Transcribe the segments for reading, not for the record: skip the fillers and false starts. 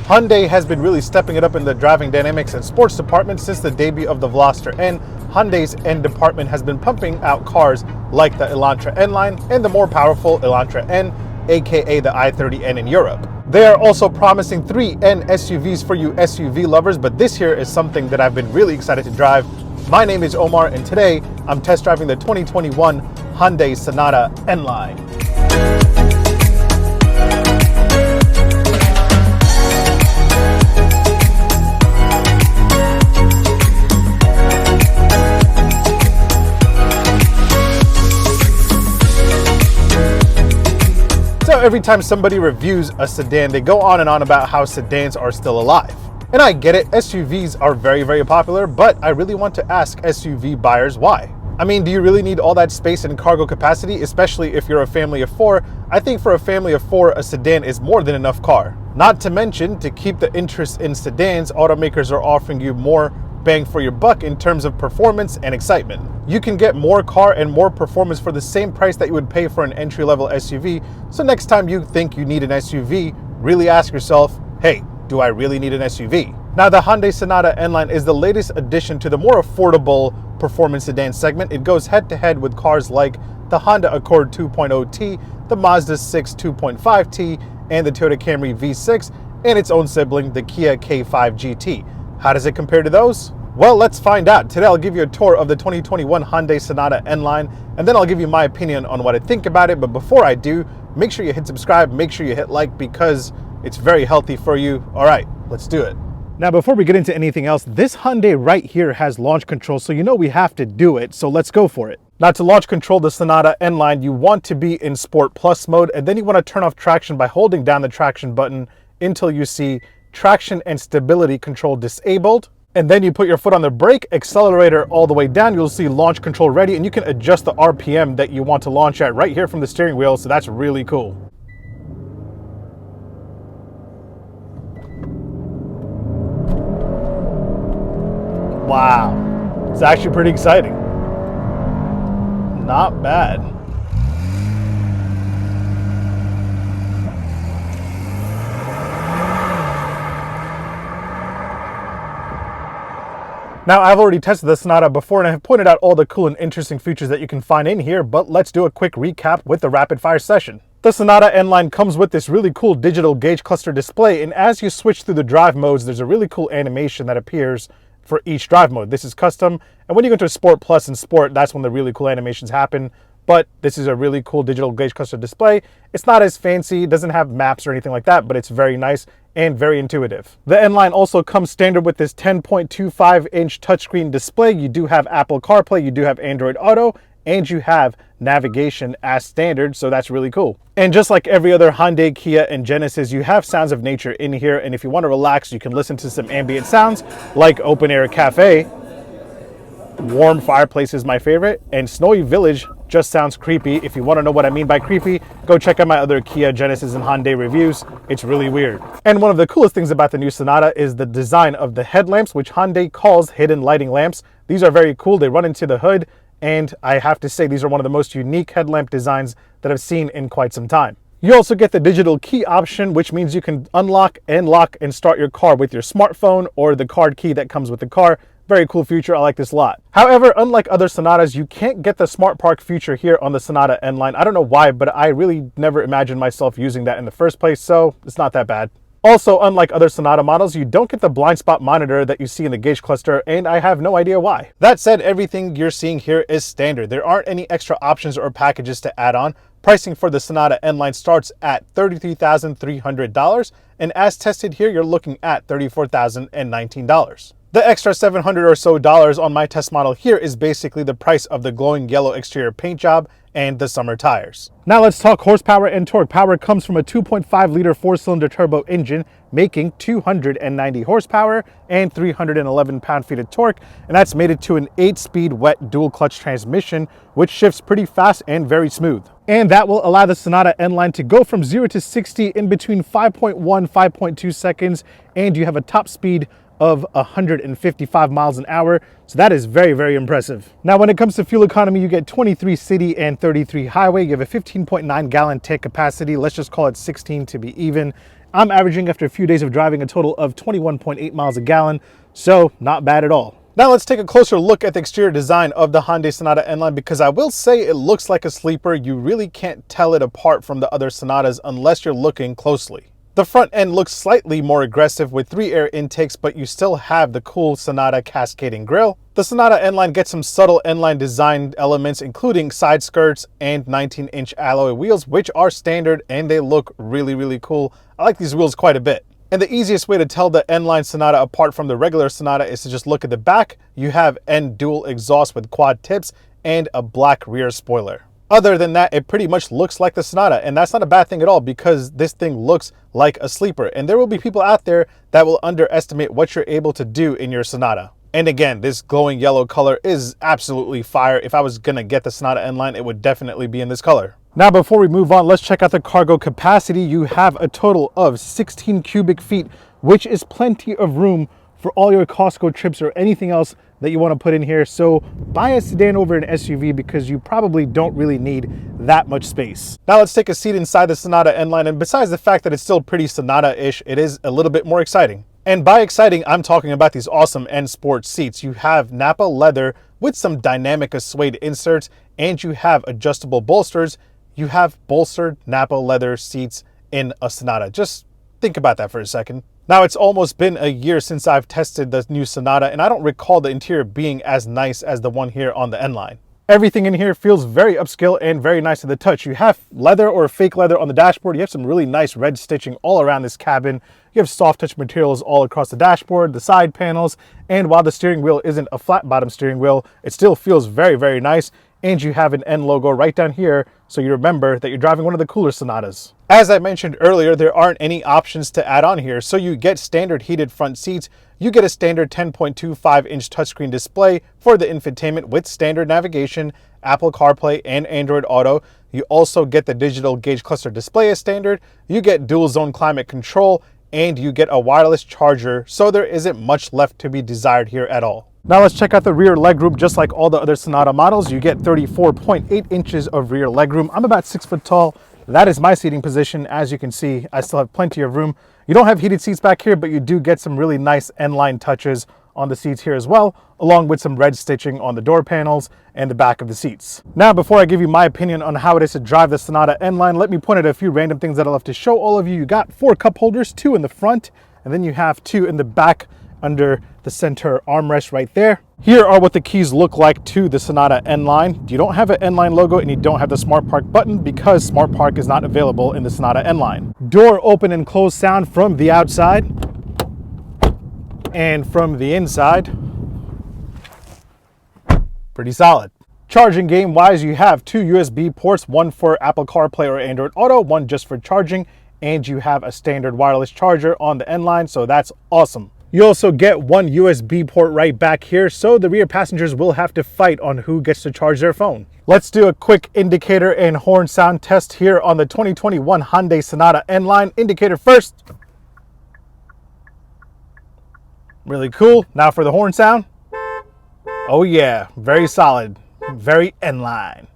Hyundai has been really stepping it up in the driving dynamics and sports department since the debut of the Veloster N. Hyundai's N department has been pumping out cars like the Elantra N Line and the more powerful Elantra N, aka the i30N in Europe. They are also promising 3 N SUVs for you SUV lovers, but this here is something that I've been really excited to drive. My name is Omar, and today I'm test driving the 2021 Hyundai Sonata N Line. So every time somebody reviews a sedan, they go on and on about how sedans are still alive. And I get it, SUVs are very, very popular, but I really want to ask SUV buyers why. I mean, do you really need all that space and cargo capacity, especially if you're a family of 4? I think for a family of 4, a sedan is more than enough car. Not to mention, to keep the interest in sedans, automakers are offering you more bang for your buck in terms of performance and excitement. You can get more car and more performance for the same price that you would pay for an entry-level SUV. So next time you think you need an SUV, really ask yourself, hey, do I really need an SUV? Now, the Hyundai Sonata N Line is the latest addition to the more affordable performance sedan segment. It goes head-to-head with cars like the Honda Accord 2.0T, the Mazda 6 2.5T, and the Toyota Camry V6, and its own sibling, the Kia K5 GT. How does it compare to those? Well, let's find out. Today I'll give you a tour of the 2021 Hyundai Sonata N Line, and then I'll give you my opinion on what I think about it. But before I do, make sure you hit subscribe, make sure you hit like, because it's very healthy for you. All right, let's do it. Now, before we get into anything else, this Hyundai right here has launch control, so you know we have to do it, so let's go for it. Now, to launch control the Sonata N Line, you want to be in Sport Plus mode, and then you want to turn off traction by holding down the traction button until you see traction and stability control disabled. And then you put your foot on the brake, accelerator all the way down, you'll see launch control ready, and you can adjust the RPM that you want to launch at right here from the steering wheel, so that's really cool. Wow, it's actually pretty exciting. Not bad. Now, I've already tested the Sonata before and I have pointed out all the cool and interesting features that you can find in here, but let's do a quick recap with the rapid fire session. The Sonata N Line comes with this really cool digital gauge cluster display, and as you switch through the drive modes, there's a really cool animation that appears for each drive mode. This is custom, and when you go into Sport Plus and Sport, that's when the really cool animations happen. But this is a really cool digital gauge cluster display. It's not as fancy, it doesn't have maps or anything like that, but it's very nice and very intuitive. The N Line also comes standard with this 10.25-inch touchscreen display. You do have Apple CarPlay, you do have Android Auto, and you have navigation as standard, so that's really cool. And just like every other Hyundai, Kia, and Genesis, you have sounds of nature in here, and if you want to relax, you can listen to some ambient sounds like Open Air Cafe. Warm Fireplace is my favorite, and Snowy Village just sounds creepy. If you want to know what I mean by creepy, go check out my other Kia, Genesis, and Hyundai reviews. It's really weird. And one of the coolest things about the new Sonata is the design of the headlamps, which Hyundai calls hidden lighting lamps. These are very cool. They run into the hood, and I have to say these are one of the most unique headlamp designs that I've seen in quite some time. You also get the digital key option, which means you can unlock and lock and start your car with your smartphone or the card key that comes with the car. Very cool feature, I like this a lot. However, unlike other Sonatas, you can't get the Smart Park feature here on the Sonata N Line. I don't know why, but I really never imagined myself using that in the first place, so it's not that bad. Also, unlike other Sonata models, you don't get the blind spot monitor that you see in the gauge cluster, and I have no idea why. That said, everything you're seeing here is standard. There aren't any extra options or packages to add on. Pricing for the Sonata N Line starts at $33,300, and as tested here, you're looking at $34,019. The extra $700 or so on my test model here is basically the price of the glowing yellow exterior paint job and the summer tires. Now let's talk horsepower and torque. Power comes from a 2.5-liter 4-cylinder turbo engine, making 290 horsepower and 311 pound-feet of torque, and that's mated to an 8-speed wet dual-clutch transmission, which shifts pretty fast and very smooth. And that will allow the Sonata N Line to go from 0 to 60 in between 5.1, 5.2 seconds, and you have a top speed of 155 miles an hour. So that is very, very impressive. Now, when it comes to fuel economy, you get 23 city and 33 highway. You have a 15.9 gallon tank capacity. Let's just call it 16 to be even. I'm averaging after a few days of driving a total of 21.8 miles a gallon, so not bad at all. Now let's take a closer look at the exterior design of the Hyundai Sonata N Line, because I will say it looks like a sleeper. You really can't tell it apart from the other Sonatas unless you're looking closely. The front end looks slightly more aggressive with 3 air intakes, but you still have the cool Sonata cascading grille. The Sonata N Line gets some subtle N Line design elements, including side skirts and 19-inch alloy wheels, which are standard and they look really, really cool. I like these wheels quite a bit. And the easiest way to tell the N Line Sonata apart from the regular Sonata is to just look at the back. You have N dual exhaust with quad tips and a black rear spoiler. Other than that, it pretty much looks like the Sonata, and that's not a bad thing at all because this thing looks like a sleeper. And there will be people out there that will underestimate what you're able to do in your Sonata. And again, this glowing yellow color is absolutely fire. If I was gonna get the Sonata N Line, it would definitely be in this color. Now, before we move on, let's check out the cargo capacity. You have a total of 16 cubic feet, which is plenty of room for all your Costco trips or anything else that you want to put in here. So buy a sedan over an SUV because you probably don't really need that much space. Now let's take a seat inside the Sonata N Line, and besides the fact that it's still pretty Sonata-ish, it is a little bit more exciting. And by exciting, I'm talking about these awesome N Sport seats. You have Napa leather with some dynamic suede inserts, and you have adjustable bolsters. You have bolstered Napa leather seats in a Sonata. Just think about that for a second. Now, it's almost been a year since I've tested the new Sonata, and I don't recall the interior being as nice as the one here on the N Line. Everything in here feels very upscale and very nice to the touch. You have leather or fake leather on the dashboard. You have some really nice red stitching all around this cabin. You have soft touch materials all across the dashboard, the side panels, and while the steering wheel isn't a flat bottom steering wheel, it still feels very, very nice. And you have an N logo right down here, so you remember that you're driving one of the cooler Sonatas. As I mentioned earlier, there aren't any options to add on here, so you get standard heated front seats. You get a standard 10.25-inch touchscreen display for the infotainment with standard navigation, Apple CarPlay, and Android Auto. You also get the digital gauge cluster display as standard. You get dual zone climate control, and you get a wireless charger, so there isn't much left to be desired here at all. Now let's check out the rear legroom. Just like all the other Sonata models, you get 34.8 inches of rear legroom. I'm about 6 foot tall. That is my seating position. As you can see, I still have plenty of room. You don't have heated seats back here, but you do get some really nice N-line touches on the seats here as well, along with some red stitching on the door panels and the back of the seats. Now, before I give you my opinion on how it is to drive the Sonata N Line, let me point out a few random things that I'll have to show all of you. You got 4 cup holders, 2 in the front, and then you have 2 in the back under the center armrest right there. Here are what the keys look like to the Sonata N Line. You don't have an N Line logo and you don't have the Smart Park button because Smart Park is not available in the Sonata N Line. Door open and close sound from the outside and from the inside. Pretty solid. Charging game wise, you have 2 USB ports, one for Apple CarPlay or Android Auto, one just for charging, and you have a standard wireless charger on the N Line, so that's awesome. You also get 1 USB port right back here, so the rear passengers will have to fight on who gets to charge their phone. Let's do a quick indicator and horn sound test here on the 2021 Hyundai Sonata N Line. Indicator first. Really cool. Now for the horn sound. Oh yeah, very solid, very N Line.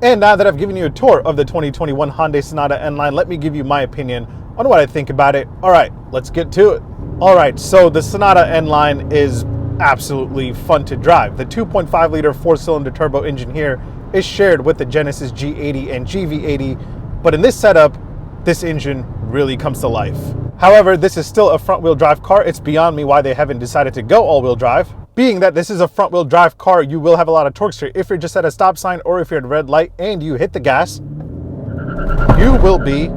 And now that I've given you a tour of the 2021 Hyundai Sonata N Line, let me give you my opinion on what I think about it. All right, let's get to it. All right, so the Sonata N Line is absolutely fun to drive. The 2.5 liter 4-cylinder turbo engine here is shared with the Genesis G80 and GV80, but in this setup, this engine really comes to life. However, this is still a front-wheel drive car. It's beyond me why they haven't decided to go all-wheel drive. Being that this is a front-wheel drive car, you will have a lot of torque here. If you're just at a stop sign or if you're at a red light and you hit the gas, you will be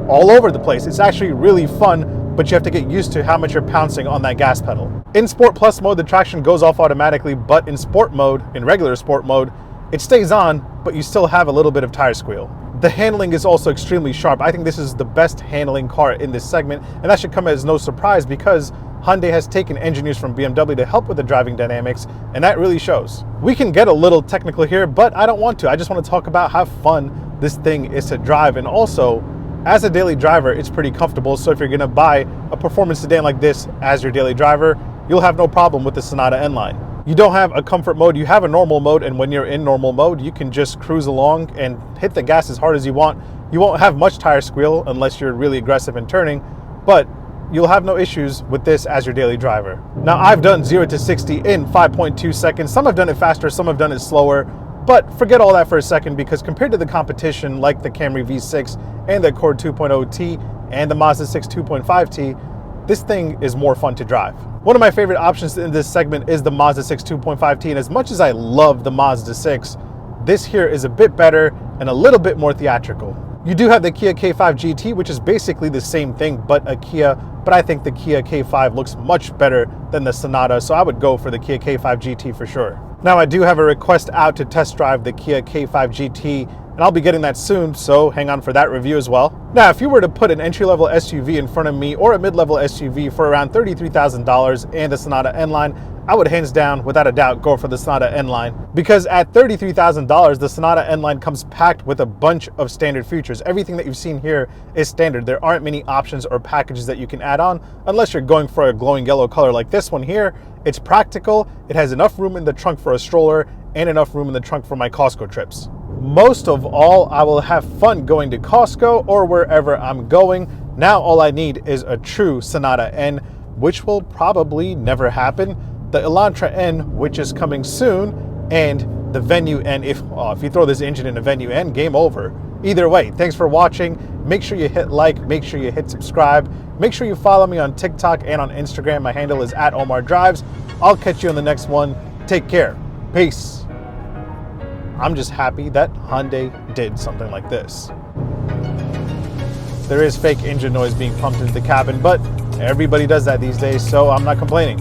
all over the place. It's actually really fun, but you have to get used to how much you're pouncing on that gas pedal. In Sport Plus mode, the traction goes off automatically, but in sport mode, in regular sport mode, it stays on, but you still have a little bit of tire squeal. The handling is also extremely sharp. I think this is the best handling car in this segment, and that should come as no surprise because Hyundai has taken engineers from BMW to help with the driving dynamics, and that really shows. We can get a little technical here, but I don't want to. I just want to talk about how fun this thing is to drive, and also, as a daily driver, it's pretty comfortable. So if you're gonna buy a performance sedan like this as your daily driver, you'll have no problem with the Sonata N Line. You don't have a comfort mode, you have a normal mode, and when you're in normal mode, you can just cruise along and hit the gas as hard as you want. You won't have much tire squeal unless you're really aggressive in turning, but you'll have no issues with this as your daily driver. Now, I've done 0 to 60 in 5.2 seconds. Some have done it faster, some have done it slower, but forget all that for a second, because compared to the competition like the Camry V6 and the Accord 2.0T and the Mazda 6 2.5T, this thing is more fun to drive. One of my favorite options in this segment is the Mazda 6 2.5T, and as much as I love the Mazda 6, this here is a bit better and a little bit more theatrical. You do have the Kia K5 GT, which is basically the same thing but a Kia, but I think the Kia K5 looks much better than the Sonata, so I would go for the Kia K5 GT for sure. Now, I do have a request out to test drive the Kia K5 GT, and I'll be getting that soon, so hang on for that review as well. Now, if you were to put an entry-level SUV in front of me or a mid-level SUV for around $33,000 and the Sonata N Line, I would hands down, without a doubt, go for the Sonata N Line, because at $33,000, the Sonata N Line comes packed with a bunch of standard features. Everything that you've seen here is standard. There aren't many options or packages that you can add on unless you're going for a glowing yellow color like this one here. It's practical, it has enough room in the trunk for a stroller and enough room in the trunk for my Costco trips. Most of all, I will have fun going to Costco or wherever I'm going. Now all I need is a true Sonata N, which will probably never happen, the Elantra N, which is coming soon, and the Venue N. If you throw this engine in a Venue N, game over. Either way, thanks for watching. Make sure you hit like, make sure you hit subscribe, make sure you follow me on TikTok and on Instagram. My handle is @OmarDrives. I'll catch you in the next one. Take care. Peace. I'm just happy that Hyundai did something like this. There is fake engine noise being pumped into the cabin, but everybody does that these days, so I'm not complaining.